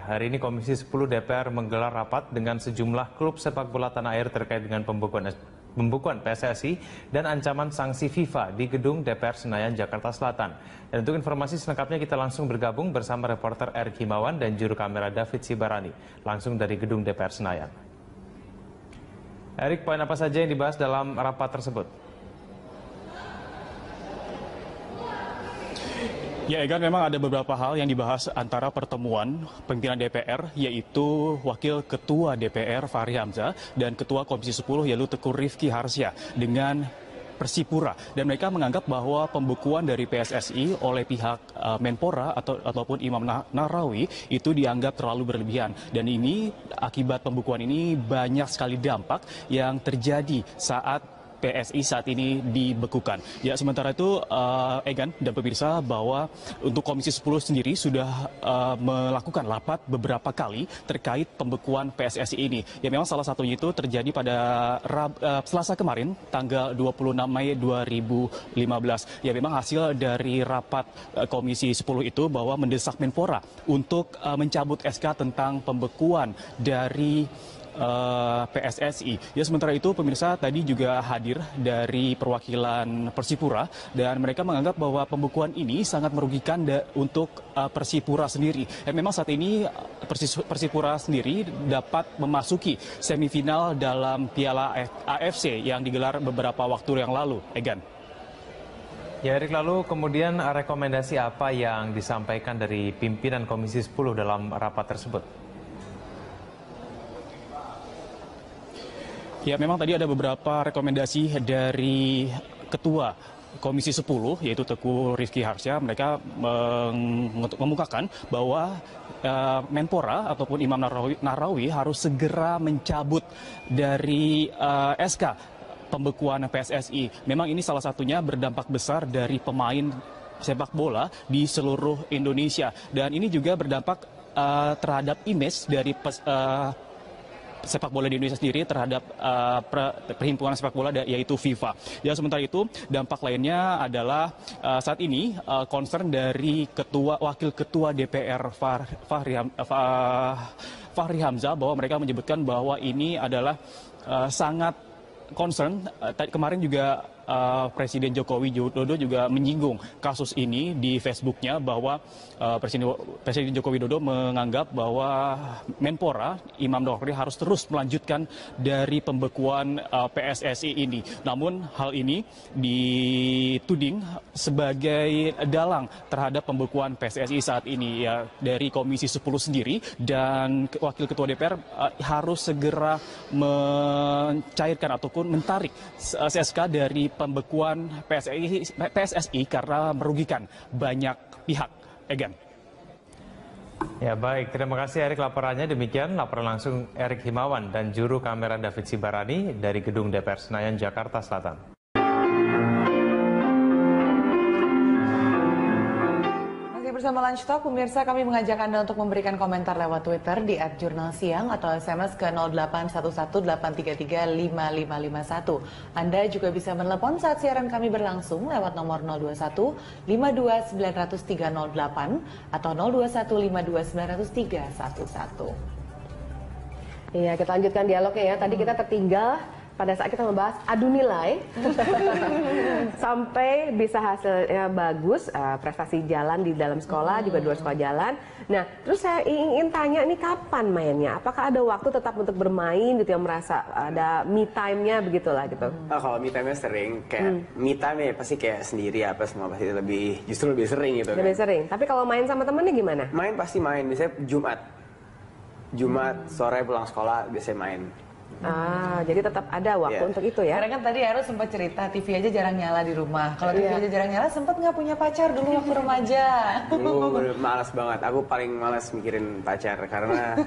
Hari ini Komisi 10 DPR menggelar rapat dengan sejumlah klub sepak bola tanah air terkait dengan pembekuan PSSI dan ancaman sanksi FIFA di gedung DPR Senayan, Jakarta Selatan. Dan untuk informasi selengkapnya kita langsung bergabung bersama reporter Erik Himawan dan juru kamera David Sibarani, langsung dari gedung DPR Senayan. Erik, poin apa saja yang dibahas dalam rapat tersebut? Ya, Egan, memang ada beberapa hal yang dibahas antara pertemuan pimpinan DPR, yaitu Wakil Ketua DPR Fahri Hamzah dan Ketua Komisi 10 yaitu Teguh Rifki Harsya dengan Persipura, dan mereka menganggap bahwa pembekuan dari PSSI oleh pihak Menpora ataupun Imam Nahrawi itu dianggap terlalu berlebihan, dan ini akibat pembekuan ini banyak sekali dampak yang terjadi saat PSI saat ini dibekukan. Ya, sementara itu Egan dan pemirsa, bahwa untuk Komisi 10 sendiri sudah melakukan rapat beberapa kali terkait pembekuan PSSI ini. Ya, memang salah satunya itu terjadi pada Selasa kemarin, tanggal 26 Mei 2015. Ya, memang hasil dari rapat Komisi 10 itu bahwa mendesak Menpora untuk mencabut SK tentang pembekuan dari PSSI. Ya, sementara itu pemirsa, tadi juga hadir dari perwakilan Persipura, dan mereka menganggap bahwa pembekuan ini sangat merugikan untuk Persipura sendiri. Memang saat ini Persipura sendiri dapat memasuki semifinal dalam Piala AFC yang digelar beberapa waktu yang lalu. Egan. Ya, Erik, lalu kemudian rekomendasi apa yang disampaikan dari pimpinan Komisi 10 dalam rapat tersebut? Ya, memang tadi ada beberapa rekomendasi dari Ketua Komisi 10, yaitu Teguh Rifki Harsya. Mereka mengemukakan bahwa Menpora ataupun Imam Nahrawi harus segera mencabut dari SK pembekuan PSSI. Memang ini salah satunya berdampak besar dari pemain sepak bola di seluruh Indonesia, dan ini juga berdampak terhadap image dari sepak bola di Indonesia sendiri terhadap perhimpunan sepak bola, yaitu FIFA. Ya, sementara itu dampak lainnya adalah saat ini concern dari Wakil Ketua DPR Fahri Hamzah, bahwa mereka menyebutkan bahwa ini adalah sangat concern. Kemarin juga Presiden Joko Widodo juga menyinggung kasus ini di Facebooknya, bahwa Presiden Joko Widodo menganggap bahwa Menpora Imam Nahrawi harus terus melanjutkan dari pembekuan PSSI ini. Namun hal ini dituding sebagai dalang terhadap pembekuan PSSI saat ini, ya, dari Komisi 10 sendiri, dan Wakil Ketua DPR harus segera mencairkan ataupun mentarik SK dari pembekuan PSSI karena merugikan banyak pihak. Egan. Ya, baik, terima kasih Erik laporannya. Demikian laporan langsung Erik Himawan dan juru kamera David Sibarani dari gedung DPR Senayan, Jakarta Selatan. Bersama Lunch Talk, pemirsa, kami mengajak Anda untuk memberikan komentar lewat Twitter di @jurnalsiang atau SMS ke 081183355551. Anda juga bisa menelepon saat siaran kami berlangsung lewat nomor 021 52900 atau 021 52900 Iya, kita lanjutkan dialognya ya. Tadi kita tertinggal pada saat kita membahas adu nilai sampai bisa hasilnya bagus, prestasi jalan di dalam sekolah juga di luar sekolah jalan. Nah, terus saya ingin tanya, ini kapan mainnya? Apakah ada waktu tetap untuk bermain gitu, yang merasa ada me time-nya begitulah gitu? Kalau me time-nya sering, kayak me time ya pasti kayak sendiri apa semua pasti justru lebih sering gitu. Lebih sering. Tapi kalau main sama temennya gimana? Main pasti main, biasanya Jumat sore pulang sekolah biasanya main. Jadi tetap ada waktu untuk itu ya. Karena kan tadi Eros sempat cerita TV aja jarang nyala di rumah. Kalau TV aja jarang nyala, sempat nggak punya pacar dulu waktu remaja? Dulu bener malas banget. Aku paling malas mikirin pacar karena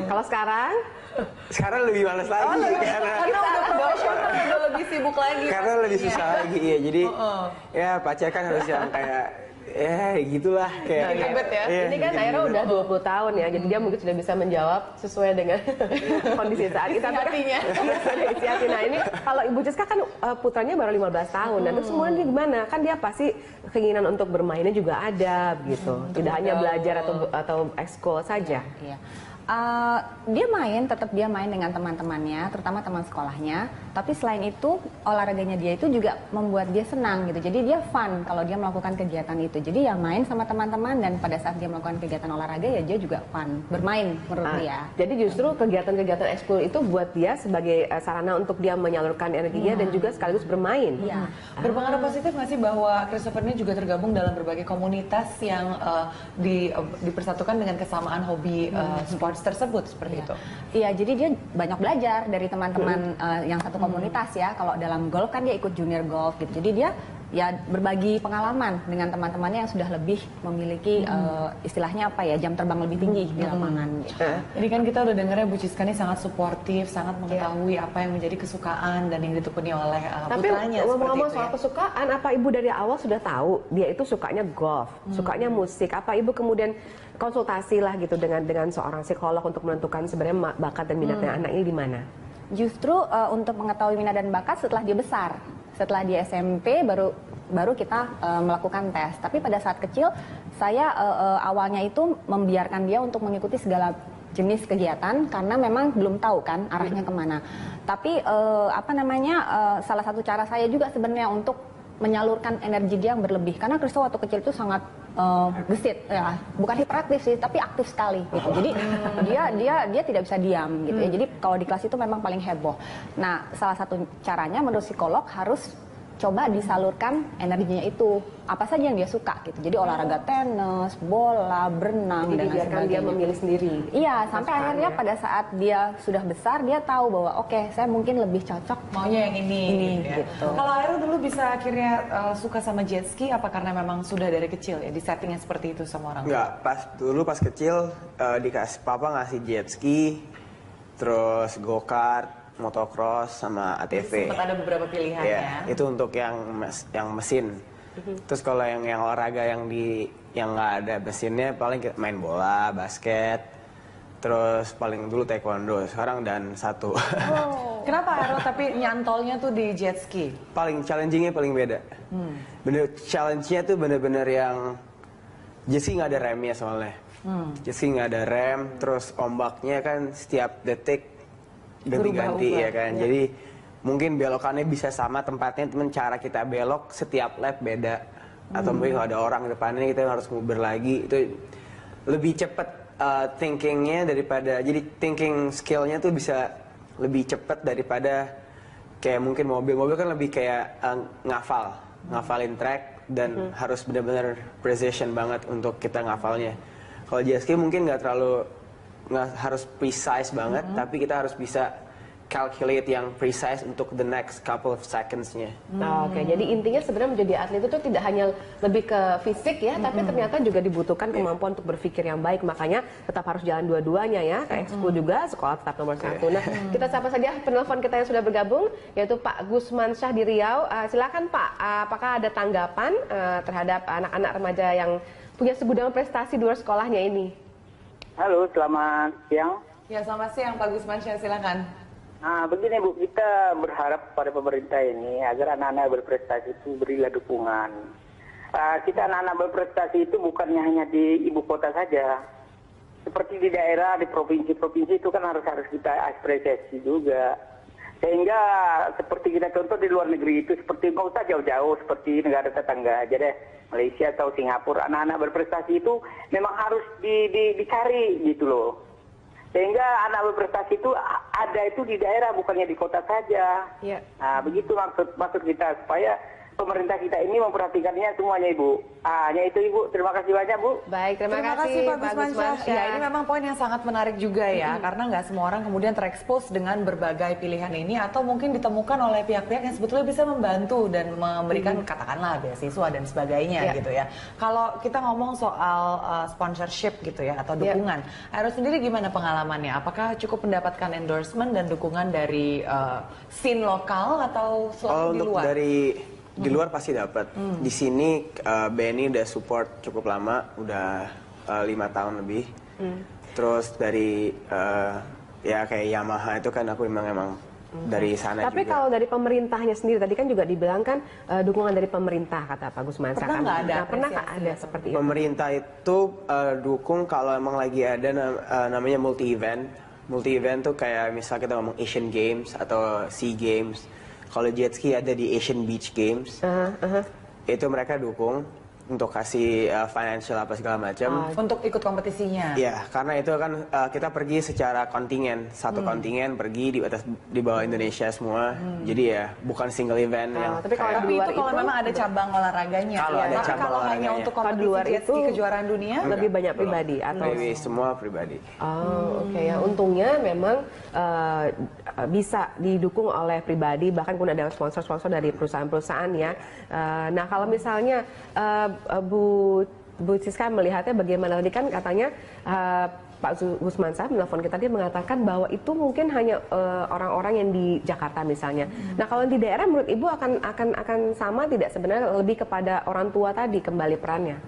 kalau sekarang lebih malas lagi karena udah profesional, udah lebih sibuk lagi. Karena lebih susah lagi ya. Jadi ya pacar kan harus yang kayak gitulah kayak. Ribet ya. Ini kan Aira udah 20 tahun ya, jadi dia mungkin sudah bisa menjawab sesuai dengan kondisi saat itu. Hatinya. Isi hati. Nah ini kalau Ibu Ciska kan putranya baru 15 tahun, dan terus semuanya gimana? Kan dia pasti keinginan untuk bermainnya juga ada begitu, tidak hanya belajar atau ekskul saja. Iya. Dia tetap dia main dengan teman-temannya, terutama teman sekolahnya. Tapi selain itu, olahraganya dia itu juga membuat dia senang gitu. Jadi dia fun kalau dia melakukan kegiatan itu. Jadi ya main sama teman-teman, dan pada saat dia melakukan kegiatan olahraga ya dia juga fun bermain menurut dia. Jadi justru kegiatan-kegiatan ekskul itu buat dia sebagai sarana untuk dia menyalurkan energinya dan juga sekaligus bermain. Iya. Berpengaruh positif nggak sih bahwa Christopher ini juga tergabung dalam berbagai komunitas yang dipersatukan dengan kesamaan hobi sports tersebut seperti itu? Iya, jadi dia banyak belajar dari teman-teman yang satu komunitas ya. Kalau dalam golf kan dia ikut junior golf gitu. Jadi dia ya berbagi pengalaman dengan teman-temannya yang sudah lebih memiliki istilahnya apa ya, jam terbang lebih tinggi di lapangan gitu. Ini kan kita udah dengarnya Bu Ciska ini sangat suportif, sangat mengetahui apa yang menjadi kesukaan dan yang ditekuni oleh putranya. Tapi ngomong-ngomong seperti itu soal ya. kesukaan, apa Ibu dari awal sudah tahu dia itu sukanya golf, sukanya musik? Apa Ibu kemudian konsultasi lah gitu dengan seorang psikolog untuk menentukan sebenarnya bakat dan minatnya anak ini di mana? Justru untuk mengetahui minat dan bakat setelah dia besar. Setelah dia SMP baru kita melakukan tes. Tapi pada saat kecil saya awalnya itu membiarkan dia untuk mengikuti segala jenis kegiatan karena memang belum tahu kan arahnya kemana. Tapi salah satu cara saya juga sebenarnya untuk menyalurkan energi dia yang berlebih, karena Christo waktu kecil itu sangat gesit ya, bukan hiperaktif sih tapi aktif sekali gitu. Jadi dia tidak bisa diam gitu ya. Jadi kalau di kelas itu memang paling heboh. Nah, salah satu caranya menurut psikolog harus coba disalurkan energinya itu apa saja yang dia suka gitu. Jadi olahraga tenis, bola, berenang, dan lain Biarkan dia memilih sendiri. Iya, sampai akhirnya pada saat dia sudah besar dia tahu bahwa oke, saya mungkin lebih cocok maunya yang ini gitu ya. Gitu. Kalau Aero dulu bisa akhirnya suka sama jet ski apa karena memang sudah dari kecil ya di settingnya seperti itu sama orang tua? Enggak, pas kecil dikasih papa ngasih jet ski, terus go-kart, motocross sama ATV. Sempat ada beberapa pilihan Iya, ya. itu untuk yang mesin. Terus kalau yang olahraga yang nggak ada mesinnya paling main bola, basket, terus paling dulu taekwondo. Sekarang dan satu. Kenapa Aero tapi nyantolnya tuh di jet ski? Paling challengingnya paling beda. Bener challenge-nya tuh bener-bener yang jet ski nggak ada remnya soalnya. Jet ski nggak ada rem, terus ombaknya kan setiap detik ganti-ganti ya kan. Jadi mungkin belokannya bisa sama tempatnya, temen cara kita belok setiap lap beda. Atau mungkin kalau ada orang di depannya kita harus nguber lagi, itu lebih cepet thinkingnya daripada, jadi thinking skillnya tuh bisa lebih cepet daripada kayak mungkin mobil kan lebih kayak ngafalin track dan harus benar-benar precision banget untuk kita ngafalnya. Kalau jet ski mungkin nggak harus precise banget, tapi kita harus bisa calculate yang precise untuk the next couple of seconds-nya. Oke, jadi intinya sebenarnya menjadi atlet itu tidak hanya lebih ke fisik ya, tapi ternyata juga dibutuhkan kemampuan untuk berpikir yang baik. Makanya tetap harus jalan dua-duanya ya, ke ekskul juga, sekolah tetap nomor satu. Nah, kita sapa saja penelpon kita yang sudah bergabung, yaitu Pak Gusman Syah di Riau. Silakan Pak, apakah ada tanggapan terhadap anak-anak remaja yang punya segudang prestasi di luar sekolahnya ini? Halo, selamat siang. Ya, selamat siang Pak Gusman Syah, silakan. Nah, begini Bu, kita berharap pada pemerintah ini agar anak-anak berprestasi itu berilah dukungan. Kita anak-anak berprestasi itu bukannya hanya di ibu kota saja. Seperti di daerah, di provinsi-provinsi itu kan harus kita apresiasi juga. Sehingga seperti kita contoh di luar negeri itu, seperti nggak usah jauh-jauh, seperti negara tetangga aja deh, Malaysia atau Singapura, anak-anak berprestasi itu memang harus dicari gitu loh. Sehingga anak berprestasi itu ada itu di daerah, bukannya di kota saja. Ya. Nah, begitu maksud kita, supaya pemerintah kita ini memperhatikannya semuanya, Ibu. Hanya itu, Ibu. Terima kasih banyak, Bu. Baik, terima kasih Pak Gusman Syah. Ya, ini memang poin yang sangat menarik juga ya, karena nggak semua orang kemudian terekspos dengan berbagai pilihan ini, atau mungkin ditemukan oleh pihak-pihak yang sebetulnya bisa membantu dan memberikan katakanlah beasiswa dan sebagainya gitu ya. Kalau kita ngomong soal sponsorship gitu ya, atau dukungan, Aero sendiri gimana pengalamannya? Apakah cukup mendapatkan endorsement dan dukungan dari scene lokal atau selalu di luar? Di luar pasti dapat. Di sini BNI udah support cukup lama, udah 5 tahun lebih. Terus dari ya kayak Yamaha itu kan aku emang dari sana Tapi juga. kalau dari pemerintahnya sendiri, tadi kan juga dibilang kan dukungan dari pemerintah, kata Pak Gusman. Pernah nggak ada Pernah nggak apresiasi ada seperti itu? Pemerintah itu dukung kalau emang lagi ada namanya multi-event. Multi-event tuh kayak misal kita ngomong Asian Games atau SEA Games. Kalau jet ski ada di Asian Beach Games. Itu mereka dukung untuk kasih financial apa segala macam. Untuk ikut kompetisinya. Iya, karena itu kan kita pergi secara kontingen, satu kontingen pergi di bawah Indonesia semua. Jadi ya bukan single event yang tapi kalau kayak- Tapi luar itu kalau itu- memang ada cabang olahraganya. Kalau Ya, ada tapi cabang kalau hanya olahraganya. untuk Kalau di kompetisi luar jet ski itu kejuaraan dunia, lebih banyak belum. pribadi atau Semua pribadi. Oke ya, untungnya memang bisa didukung oleh pribadi, bahkan pun ada sponsor-sponsor dari perusahaan-perusahaan ya. Nah kalau misalnya Bu Siska melihatnya bagaimana, tadi kan katanya Pak Gusman Syah menelpon kita, dia mengatakan bahwa itu mungkin hanya orang-orang yang di Jakarta misalnya. Nah kalau di daerah menurut Ibu akan sama tidak, sebenarnya lebih kepada orang tua tadi kembali perannya?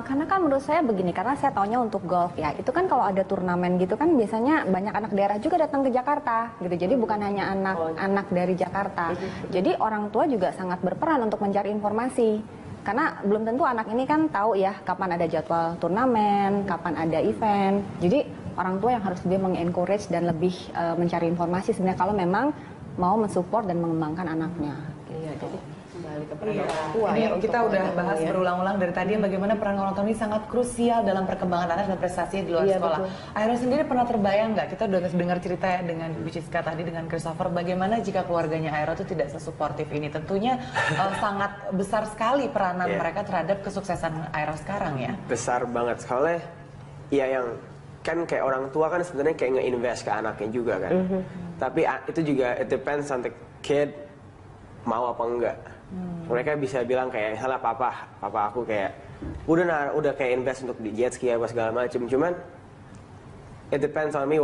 Karena kan menurut saya begini, karena saya taunya untuk golf ya, itu kan kalau ada turnamen gitu kan biasanya banyak anak daerah juga datang ke Jakarta gitu. Jadi bukan hanya anak-anak dari Jakarta. Jadi orang tua juga sangat berperan untuk mencari informasi. Karena belum tentu anak ini kan tahu ya kapan ada jadwal turnamen, kapan ada event. Jadi orang tua yang harus lebih mengencourage dan lebih mencari informasi sebenarnya kalau memang mau mensupport dan mengembangkan anaknya. Iya, jadi kembali ke peran orang tua Ini ya. kita udah bahas berulang-ulang dari tadi bagaimana peran orang tua ini sangat krusial dalam perkembangan anak dan prestasinya di luar Iya, sekolah. betul. Akhirnya sendiri pernah terbayang nggak? Kita udah dengar cerita ya dengan Bu Siska tadi, dengan Christopher, bagaimana jika keluarganya Aira itu tidak sesuportif ini? Tentunya sangat besar sekali peranan Iya. mereka terhadap kesuksesan Aira sekarang ya. Besar banget soalnya ya yang kan kayak orang tua kan sebenarnya kayak nge-invest ke anaknya juga kan. Tapi itu juga it depends on the kid mau apa enggak. Mereka bisa bilang kayak misalnya papa aku kayak udah kayak invest untuk di jet ski apa segala macem, cuman it depends on me.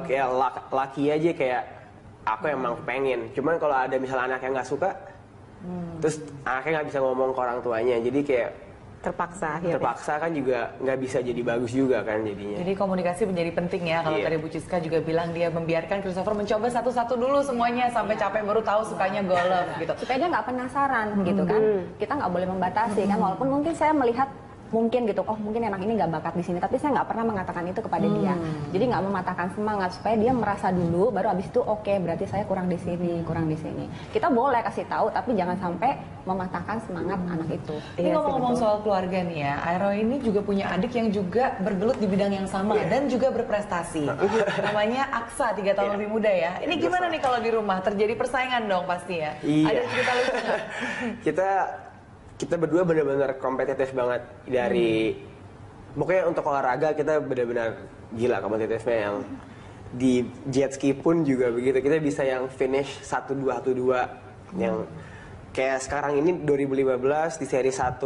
Kayak laki aja kayak aku emang pengen, cuman kalau ada misalnya anak yang nggak suka, terus anaknya nggak bisa ngomong ke orang tuanya, jadi kayak Terpaksa ya. terpaksa kan juga nggak bisa jadi bagus juga kan jadinya. Jadi komunikasi menjadi penting ya. Kalau Iya. tadi Bu Siska juga bilang dia membiarkan Christopher mencoba satu-satu dulu semuanya sampai capek baru tahu sukanya golf gitu. Supaya dia nggak penasaran gitu kan. Kita nggak boleh membatasi kan, walaupun mungkin saya melihat mungkin gitu, oh mungkin anak ini nggak bakat di sini, tapi saya nggak pernah mengatakan itu kepada dia. Jadi nggak mematahkan semangat, supaya dia merasa dulu, baru abis itu oke, berarti saya kurang di sini, kurang di sini. Kita boleh kasih tahu, tapi jangan sampai mematahkan semangat anak itu. Ini ngomong-ngomong soal keluarga nih ya, Aira ini juga punya adik yang juga bergelut di bidang yang sama dan juga berprestasi. Namanya Aksa, 3 tahun lebih muda ya. Ini gimana nih kalau di rumah? Terjadi persaingan dong pasti ya? Iya. Ada cerita lucu nggak? kita berdua benar-benar kompetitif banget dari pokoknya untuk olahraga kita benar-benar gila kompetitifnya, yang di jet ski pun juga begitu, kita bisa yang finish 1-2 yang kayak sekarang ini 2015 di seri 1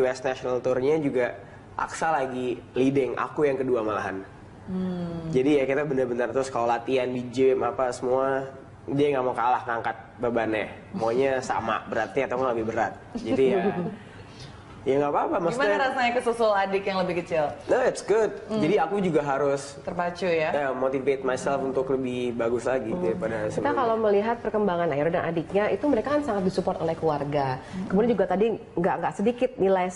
US National Tour-nya juga Aksa lagi leading, aku yang kedua malahan. Jadi ya kita benar-benar terus kalau latihan di gym apa semua dia nggak mau kalah ngangkat bebannya, maunya sama beratnya atau nggak lebih berat. Jadi ya nggak apa-apa. Gimana Maksudnya, rasanya kesusul adik yang lebih kecil? no it's good. Jadi aku juga harus Terpacu ya? motivate myself untuk lebih bagus lagi daripada Kita sebelumnya. kalau melihat perkembangan Aira dan adiknya itu mereka kan sangat disupport oleh keluarga. Kemudian juga tadi nggak sedikit nilai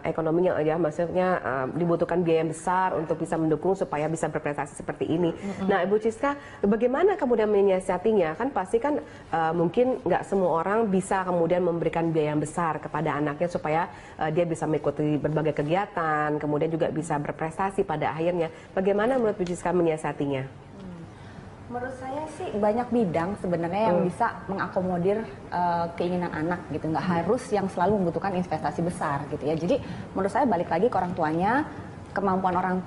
ekonominya ya, maksudnya dibutuhkan biaya yang besar untuk bisa mendukung supaya bisa berprestasi seperti ini. Nah Ibu Siska, bagaimana kemudian menyiasatinya? Kan pasti kan mungkin nggak semua orang bisa kemudian memberikan biaya yang besar kepada anaknya supaya dia bisa mengikuti berbagai kegiatan, kemudian juga bisa berprestasi pada akhirnya. Bagaimana menurut Bu Siska menyiasatinya? Menurut saya sih banyak bidang sebenarnya yang bisa mengakomodir keinginan anak gitu, nggak harus yang selalu membutuhkan investasi besar gitu ya. Jadi menurut saya balik lagi ke orang tuanya, kemampuan orang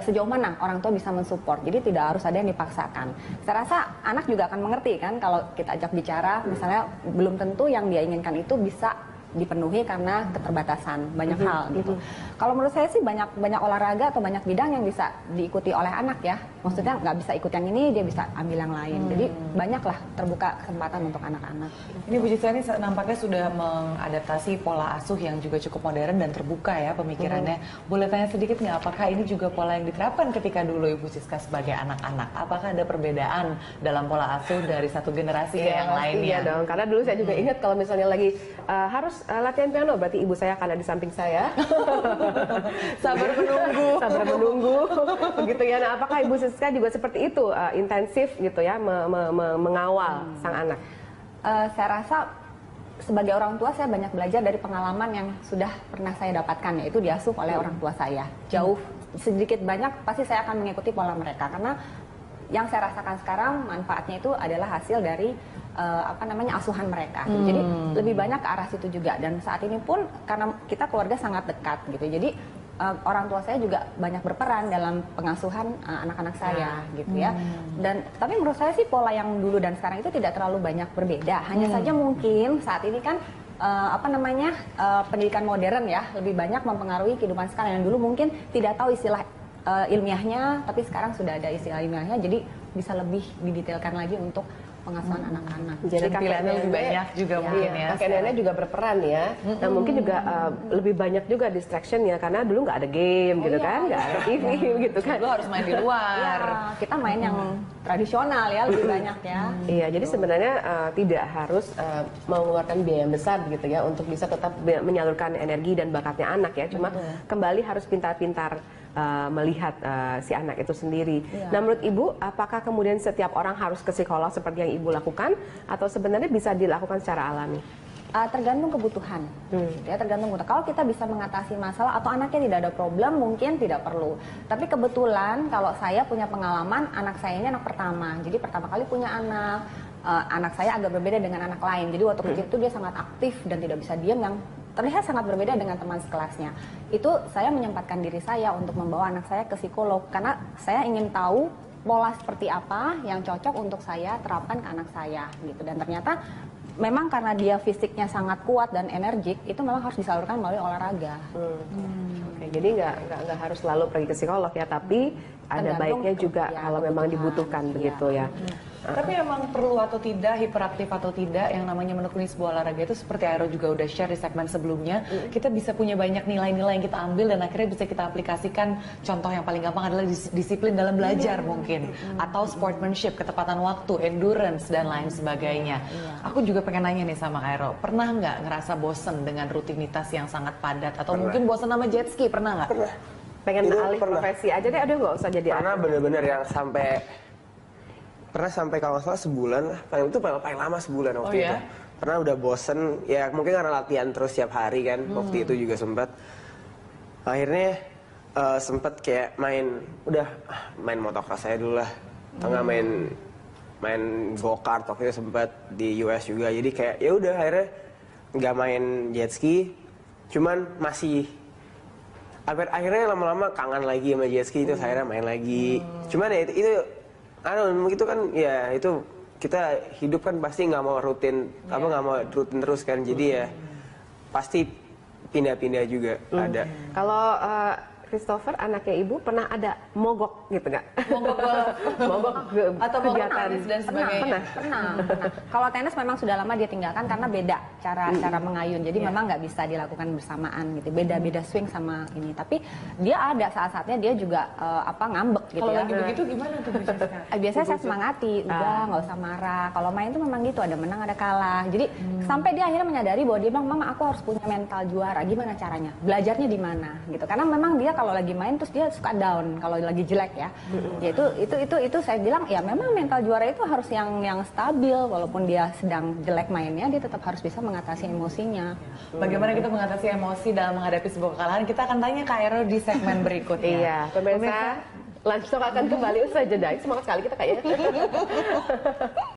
sejauh mana orang tua bisa mensupport. Jadi tidak harus ada yang dipaksakan. Saya rasa anak juga akan mengerti kan kalau kita ajak bicara, misalnya belum tentu yang dia inginkan itu bisa dipenuhi karena keterbatasan banyak hal gitu. Kalau menurut saya sih banyak olahraga atau banyak bidang yang bisa diikuti oleh anak ya. Maksudnya nggak bisa ikut yang ini, dia bisa ambil yang lain. Jadi banyaklah terbuka kesempatan untuk anak-anak. Ini Bu Citra ini nampaknya sudah mengadaptasi pola asuh yang juga cukup modern dan terbuka ya pemikirannya. Boleh tanya sedikit nggak, apakah ini juga pola yang diterapkan ketika dulu Ibu Siska sebagai anak-anak? Apakah ada perbedaan dalam pola asuh dari satu generasi ke yang lainnya? Iya dong, karena dulu saya juga ingat kalau misalnya lagi harus latihan piano, berarti ibu saya akan ada di samping saya. Sabar menunggu. Sabar menunggu. Begitu ya. Nah, apakah Ibu Siska juga seperti itu, intensif gitu ya, mengawal sang anak? Saya rasa sebagai orang tua saya banyak belajar dari pengalaman yang sudah pernah saya dapatkan, yaitu diasuh oleh orang tua saya. Jauh sedikit banyak pasti saya akan mengikuti pola mereka, karena yang saya rasakan sekarang manfaatnya itu adalah hasil dari asuhan mereka. Jadi lebih banyak ke arah situ juga, dan saat ini pun karena kita keluarga sangat dekat gitu. Jadi orang tua saya juga banyak berperan dalam pengasuhan anak-anak saya gitu ya. Dan tapi menurut saya sih pola yang dulu dan sekarang itu tidak terlalu banyak berbeda. Hanya saja mungkin saat ini kan pendidikan modern ya lebih banyak mempengaruhi kehidupan sekarang. Yang dulu mungkin tidak tahu istilah ilmiahnya, tapi sekarang sudah ada istilah ilmiahnya, jadi bisa lebih didetailkan lagi untuk pengasuhan anak-anak. Jadi pilihannya lebih banyak juga mungkin ya. Kakek nenek juga berperan ya. Nah mungkin juga lebih banyak juga distraction ya, karena dulu nggak ada game gitu kan, nggak ada TV gitu kan. Dulu harus main di luar. Kita main yang tradisional ya lebih banyak ya. Iya, jadi sebenarnya tidak harus mengeluarkan biaya yang besar gitu ya untuk bisa tetap menyalurkan energi dan bakatnya anak ya. Cuma kembali harus pintar-pintar melihat si anak itu sendiri. Nah, menurut Ibu, apakah kemudian setiap orang harus ke psikolog seperti yang Ibu lakukan, atau sebenarnya bisa dilakukan secara alami? Tergantung kebutuhan, ya tergantung kebutuhan. Kalau kita bisa mengatasi masalah atau anaknya tidak ada problem, mungkin tidak perlu. Tapi kebetulan kalau saya punya pengalaman, anak saya ini anak pertama, jadi pertama kali punya anak. Anak saya agak berbeda dengan anak lain. Jadi waktu kecil itu dia sangat aktif dan tidak bisa diam, yang terlihat sangat berbeda dengan teman sekelasnya. Itu saya menyempatkan diri saya untuk membawa anak saya ke psikolog, karena saya ingin tahu pola seperti apa yang cocok untuk saya terapkan ke anak saya gitu. Dan ternyata memang karena dia fisiknya sangat kuat dan energik, itu memang harus disalurkan melalui olahraga. Oke, jadi nggak harus selalu pergi ke psikolog ya, tapi ada baiknya juga kalau memang dibutuhkan begitu ya. Tapi emang perlu atau tidak, hiperaktif atau tidak, yang namanya menekuni sebuah olahraga itu seperti Aero juga udah share di segmen sebelumnya, kita bisa punya banyak nilai-nilai yang kita ambil dan akhirnya bisa kita aplikasikan. Contoh yang paling gampang adalah disiplin dalam belajar mungkin, atau sportsmanship, ketepatan waktu, endurance, dan lain sebagainya. Aku juga pengen nanya nih sama Aero, pernah nggak ngerasa bosen dengan rutinitas yang sangat padat? Atau mungkin bosen sama jet ski, pernah nggak? Pernah. Pengen alih profesi aja deh, aduh nggak usah jadi Karena bener-bener yang pernah sampai kalau nggak salah sebulan lah, paling lama sebulan waktu itu. Karena udah bosen, ya mungkin karena latihan terus tiap hari kan, waktu itu juga sempat. Akhirnya sempat kayak main motocross saya dulu lah, tengah main go-kart waktu itu sempat di US juga. Jadi kayak ya udah akhirnya nggak main jet ski, cuman masih akhirnya lama-lama kangen lagi sama jet ski, itu akhirnya main lagi. Cuman ya itu itu kan ya itu kita hidup kan pasti nggak mau rutin terus kan, jadi ya pasti pindah-pindah juga ada. Kalau Christopher, anaknya Ibu, pernah ada mogok gitu nggak? Mogok atau kegiatan dan sebagainya. Pernah. Kalau tenis memang sudah lama dia tinggalkan karena beda cara mengayun. Jadi memang nggak bisa dilakukan bersamaan gitu. Beda-beda swing sama ini. Tapi dia ada saat-saatnya dia juga ngambek gitu. Kalau ya. lagi begitu gimana tuh biasanya? Biasanya saya semangati, udah nggak usah marah. Kalau main tuh memang gitu, ada menang ada kalah. Jadi sampai dia akhirnya menyadari bahwa dia bilang, "Mama, aku harus punya mental juara. Gimana caranya? Belajarnya di mana?" Gitu. Karena memang dia kalau lagi main terus dia suka down kalau lagi jelek ya. Ya itu saya bilang ya memang mental juara itu harus yang stabil, walaupun dia sedang jelek mainnya, dia tetap harus bisa mengatasi emosinya. Bagaimana kita mengatasi emosi dalam menghadapi sebuah kekalahan? Kita akan tanya ke Aero di segmen berikutnya. Iya, pemirsa, Lunch Talk akan kembali usai jeda. Semangat sekali kita kayaknya.